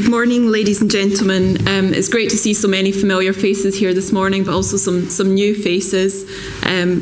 Good morning, ladies and gentlemen. It's great to see so many familiar faces here this morning, but also some new faces.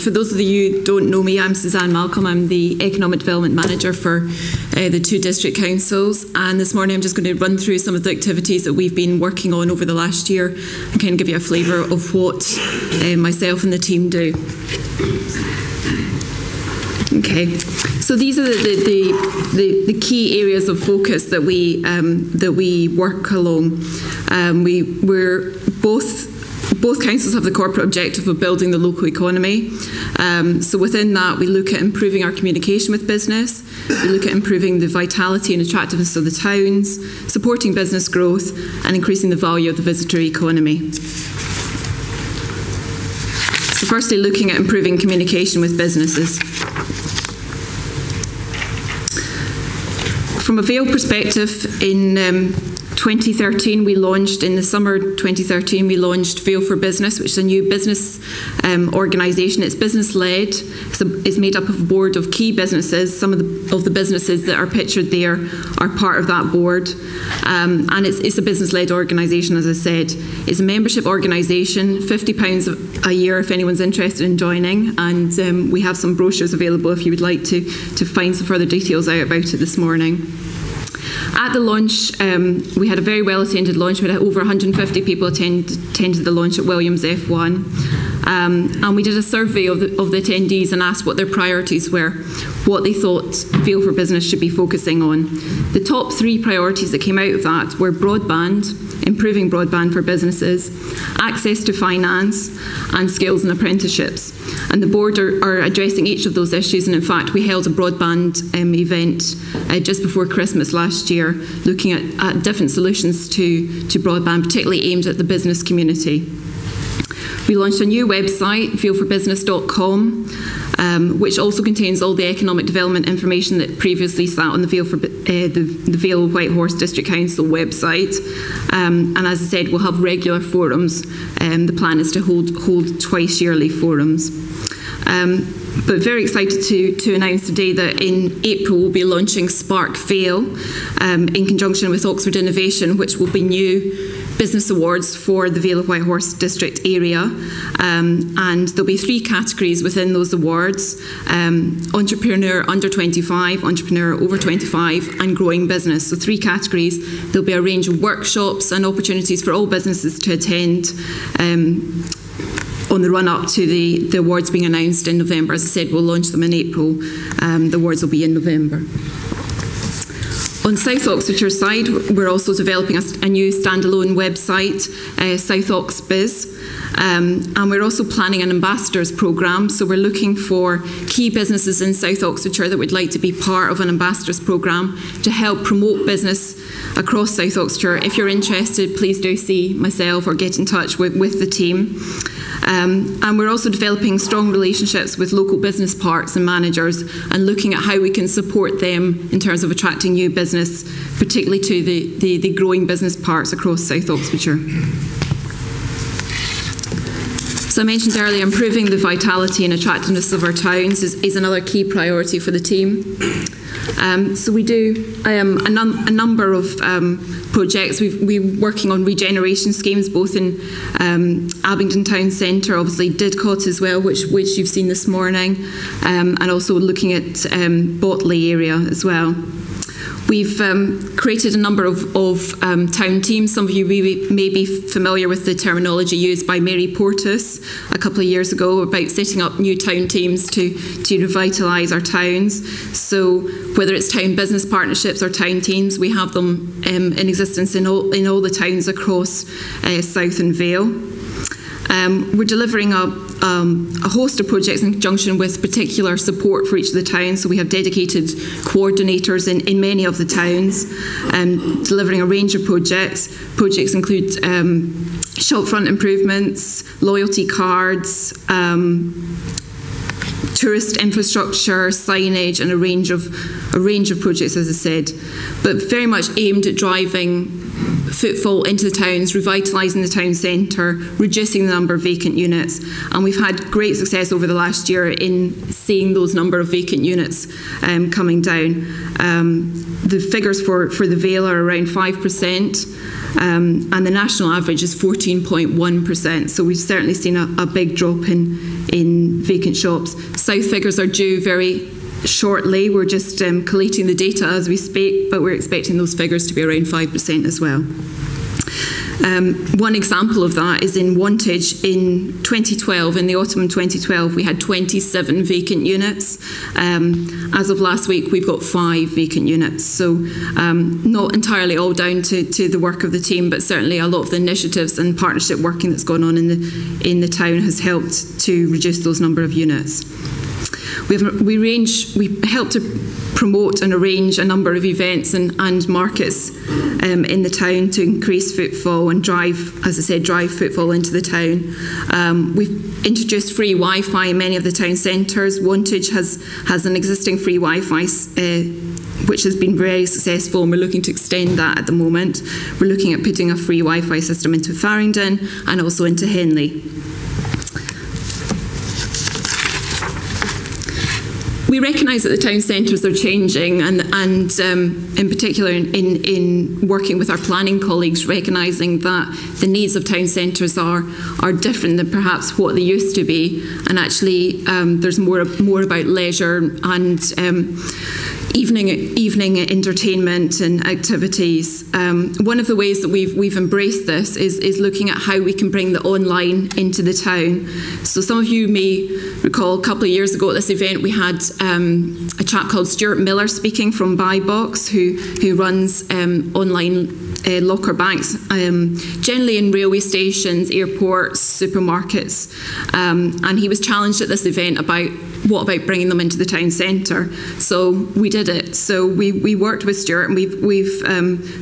For those of you who don't know me, I'm Suzanne. I'm the Economic Development Manager for the two district councils, and this morning I'm just going to run through some of the activities that we've been working on over the last year and kind of give you a flavour of what myself and the team do. Okay, so these are the key areas of focus that we work along. We're both councils have the corporate objective of building the local economy. So within that, we look at improving our communication with business. We look at improving the vitality and attractiveness of the towns, supporting business growth, and increasing the value of the visitor economy. So firstly, looking at improving communication with businesses. From a Vale perspective, in 2013, in the summer 2013, we launched Vale for Business, which is a new business organisation. It's business-led. It's made up of a board of key businesses. Some of the businesses that are pictured there are part of that board. And it's a business-led organisation, as I said. It's a membership organisation, £50 a year if anyone's interested in joining. And we have some brochures available if you would like to find some further details out about it this morning. At the launch, we had a very well-attended launch. We had over 150 people attended the launch at Williams F1. And we did a survey of the attendees and asked what their priorities were, what they thought Vale for Business should be focusing on. The top three priorities that came out of that were broadband, improving broadband for businesses, access to finance, and skills and apprenticeships. And the board are addressing each of those issues, and in fact we held a broadband event just before Christmas last year, looking at different solutions to broadband, particularly aimed at the business community. We launched a new website, valeforbusiness.com, which also contains all the economic development information that previously sat on the Vale Whitehorse District Council website. And as I said, we'll have regular forums. The plan is to hold twice yearly forums. But very excited to announce today that in April we'll be launching Spark Vale in conjunction with Oxford Innovation, which will be new business awards for the Vale of Whitehorse district area, and there'll be three categories within those awards: entrepreneur under 25, entrepreneur over 25, and growing business. So three categories. There'll be a range of workshops and opportunities for all businesses to attend on the run-up to the awards being announced in November. As I said, we'll launch them in April. The awards will be in November. On South Oxfordshire side, we're also developing a new standalone website, South Ox Biz, and we're also planning an ambassadors programme. So we're looking for key businesses in South Oxfordshire that would like to be part of an ambassadors programme to help promote business across South Oxfordshire. If you're interested, please do see myself or get in touch with the team. And we're also developing strong relationships with local business parks and managers and looking at how we can support them in terms of attracting new business, particularly to the growing business parks across South Oxfordshire. So I mentioned earlier, improving the vitality and attractiveness of our towns is another key priority for the team. So we do a number of projects. We're working on regeneration schemes, both in Abingdon Town Centre, obviously Didcot as well, which you've seen this morning, and also looking at Botley area as well. We've created a number of town teams. Some of you may be familiar with the terminology used by Mary Portas a couple of years ago about setting up new town teams to revitalise our towns. So whether it's town business partnerships or town teams, we have them in existence in all the towns across South and Vale. We're delivering a host of projects in conjunction with particular support for each of the towns. So we have dedicated coordinators in many of the towns, delivering a range of projects. Projects include shopfront improvements, loyalty cards, tourist infrastructure, signage, and a range of projects, as I said, but very much aimed at driving footfall into the towns, revitalising the town centre, reducing the number of vacant units, and we've had great success over the last year in seeing those number of vacant units coming down. The figures for the Vale are around 5%, and the national average is 14.1%, so we've certainly seen a big drop in vacant shops. South figures are due very shortly. We're just collating the data as we speak, but we're expecting those figures to be around 5% as well. One example of that is in Wantage in 2012, in the autumn of 2012, we had 27 vacant units. As of last week, we've got 5 vacant units. So not entirely all down to the work of the team, but certainly a lot of the initiatives and partnership working that's gone on in the town has helped to reduce those number of units. We help to promote and arrange a number of events and markets in the town to increase footfall and drive, as I said, drive footfall into the town. We've introduced free Wi-Fi in many of the town centres. Wantage has an existing free Wi-Fi which has been very successful, and we're looking to extend that at the moment. We're looking at putting a free Wi-Fi system into Farringdon and also into Henley. We recognise that the town centres are changing, and in particular in working with our planning colleagues, recognising that the needs of town centres are different than perhaps what they used to be, and actually there's more about leisure and evening entertainment and activities. One of the ways that we've embraced this is looking at how we can bring the online into the town. So some of you may recall a couple of years ago at this event we had a chap called Stuart Miller speaking from Buy Box, who runs online locker banks, generally in railway stations, airports, supermarkets, and he was challenged at this event about what about bringing them into the town centre. So we did it. So we worked with Stuart, and we've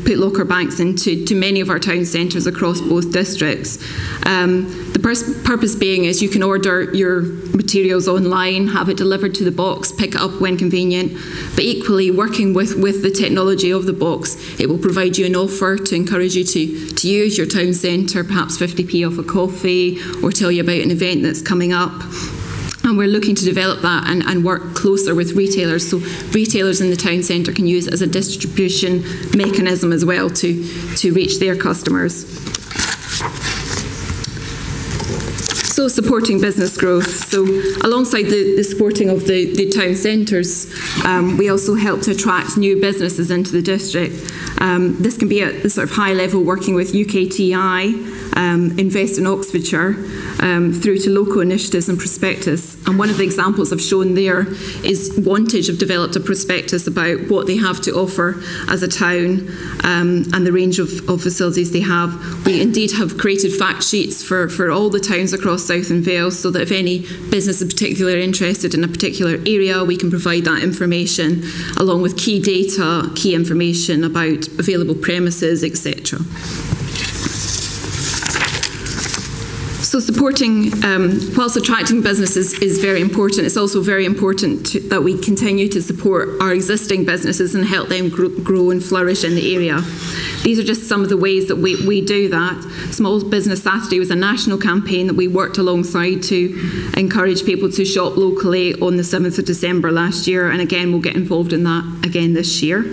put locker banks into many of our town centres across both districts. The purpose being is you can order your materials online, have it delivered to the box, pick it up when convenient, but equally working with the technology of the box, it will provide you an offer to encourage you to use your town centre, perhaps 50p off a coffee, or tell you about an event that's coming up. And we're looking to develop that and work closer with retailers, so retailers in the town centre can use it as a distribution mechanism as well to reach their customers. So supporting business growth. So alongside the supporting of the town centres, we also help to attract new businesses into the district. This can be at the sort of high level, working with UKTI, Invest in Oxfordshire, through to local initiatives and prospectus. And one of the examples I've shown there is Wantage have developed a prospectus about what they have to offer as a town, and the range of facilities they have. We indeed have created fact sheets for all the towns across South and Vale, so that if any business is particularly interested in a particular area, we can provide that information along with key data, key information about available premises, etc. So supporting, whilst attracting businesses is very important, it's also very important that we continue to support our existing businesses and help them grow and flourish in the area. These are just some of the ways that we do that. Small Business Saturday was a national campaign that we worked alongside to encourage people to shop locally on the 7th of December last year, and again we'll get involved in that again this year.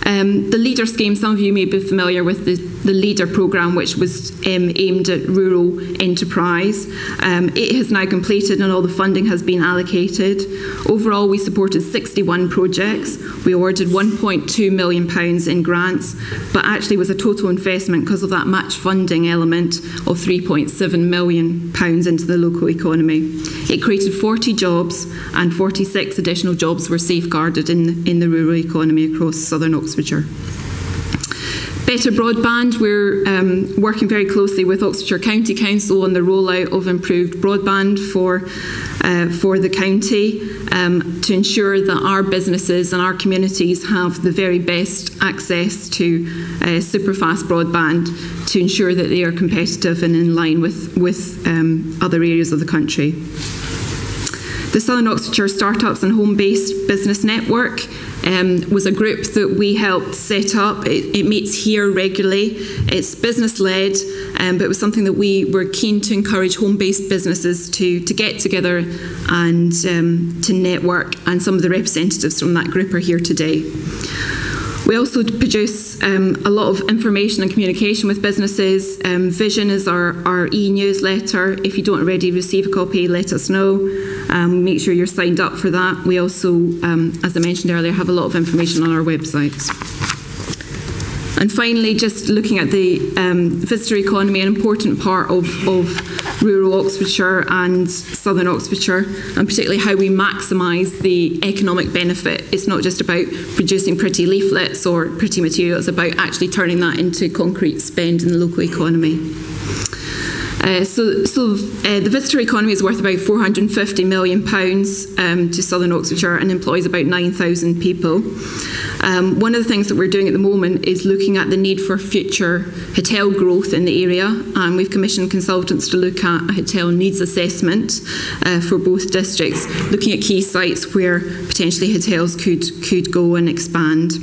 The Leader scheme, some of you may be familiar with the Leader programme, which was aimed at rural enterprise. It has now completed and all the funding has been allocated. Overall, we supported 61 projects. We awarded £1.2 million in grants, but actually was a total investment because of that match funding element of £3.7 million into the local economy. It created 40 jobs, and 46 additional jobs were safeguarded in the rural economy across southern Oxfordshire. Better broadband, we're working very closely with Oxfordshire County Council on the rollout of improved broadband for the county to ensure that our businesses and our communities have the very best access to super fast broadband, to ensure that they are competitive and in line with other areas of the country. The Southern Oxfordshire Startups and Home-Based Business Network was a group that we helped set up. It meets here regularly. It's business-led, but it was something that we were keen to encourage home-based businesses to get together and to network, and some of the representatives from that group are here today. We also produce a lot of information and communication with businesses. Vision is our e-newsletter. If you don't already receive a copy, let us know. Make sure you're signed up for that. We also, as I mentioned earlier, have a lot of information on our website. And finally, just looking at the visitor economy, an important part of rural Oxfordshire and southern Oxfordshire, and particularly how we maximise the economic benefit. It's not just about producing pretty leaflets or pretty material, it's about actually turning that into concrete spend in the local economy. The visitor economy is worth about £450 million to southern Oxfordshire and employs about 9,000 people. One of the things that we're doing at the moment is looking at the need for future hotel growth in the area, and we've commissioned consultants to look at a hotel needs assessment for both districts, looking at key sites where potentially hotels could go and expand.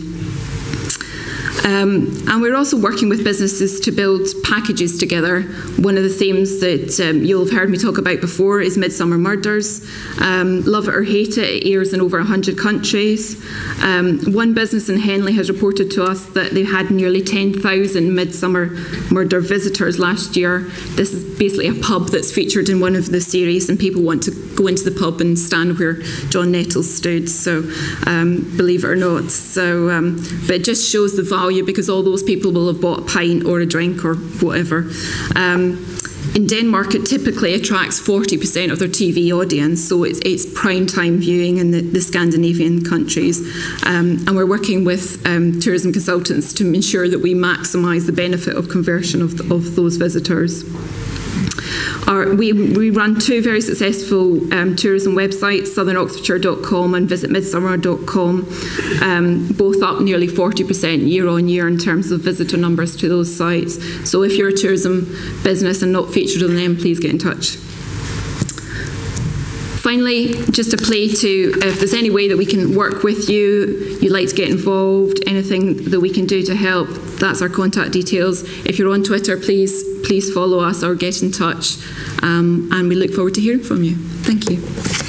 And we're also working with businesses to build packages together. One of the themes that you'll have heard me talk about before is Midsummer Murders. Love it or hate it, it airs in over 100 countries. One business in Henley has reported to us that they had nearly 10,000 Midsummer Murder visitors last year. This is basically a pub that's featured in one of the series, and people want to go into the pub and stand where John Nettles stood, so believe it or not. So, but it just shows the value, because all those people will have bought a pint or a drink or whatever. In Denmark, it typically attracts 40% of their TV audience, so it's prime time viewing in the Scandinavian countries. And we're working with tourism consultants to ensure that we maximise the benefit of conversion of those visitors. We run two very successful tourism websites, southernoxfordshire.com and visitmidsummer.com, both up nearly 40% year on year in terms of visitor numbers to those sites. So if you're a tourism business and not featured on them, please get in touch. Finally, just a plea to, if there's any way that we can work with you, you'd like to get involved, anything that we can do to help, that's our contact details. If you're on Twitter, please follow us or get in touch. And we look forward to hearing from you. Thank you.